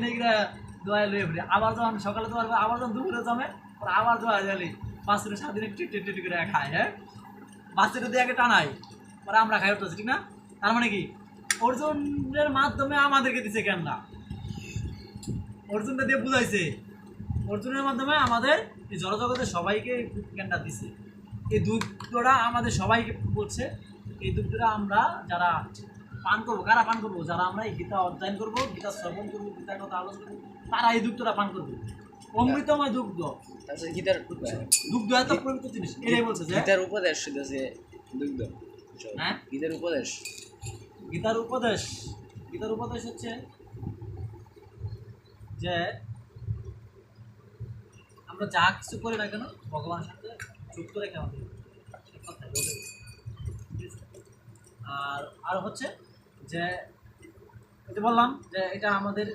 নেগিরা দোয়া লয়ে ফিরে আবার যখন সকালে তোমার আবার যখন দুপুরে জমে আবার দোয়া জালি 5 দিনে 7 দিনে টিট করে খায়। হ্যাঁ, বাচ্চাটা দিয়ে আগে টানাই পরে আমরা খাই উঠতেছি, ঠিক না? তার মানে কি অর্জুনের মাধ্যমে আমাদেরকে দিছে কেন না, অর্জুনটা দিয়ে বুঝাইছে, অর্জুনের মাধ্যমে আমাদের এই জড়জগতের সবাইকে জ্ঞানটা দিছে। এই দুধটা আমাদের সবাইকে বলছে, এই দুধটা আমরা যারা পান করবো, কারা পান করবো? যারা আমরা এই গীতা অধ্যয়ন করবো, গীতা শ্রবণ করবো, গীতার কথা আলোচনা করবো, তারা এই দুধটা পান করবো। অমৃতময় দুগ্ধ, গীতার দুগ্ধ এত পবিত্র জিনিস, এটাই বলছে যে গীতার উপদেশ হচ্ছে দুগ্ধ। হ্যাঁ, গীতার উপদেশ, গীতার উপদেশ, গীতার উপদেশ হচ্ছে যে আমরা যা কিছু করি না কেন ভগবানের সাথে যুক্ত রেখে আমাদের কথাই বলে। আর হচ্ছে যে বললাম যে এটা আমাদের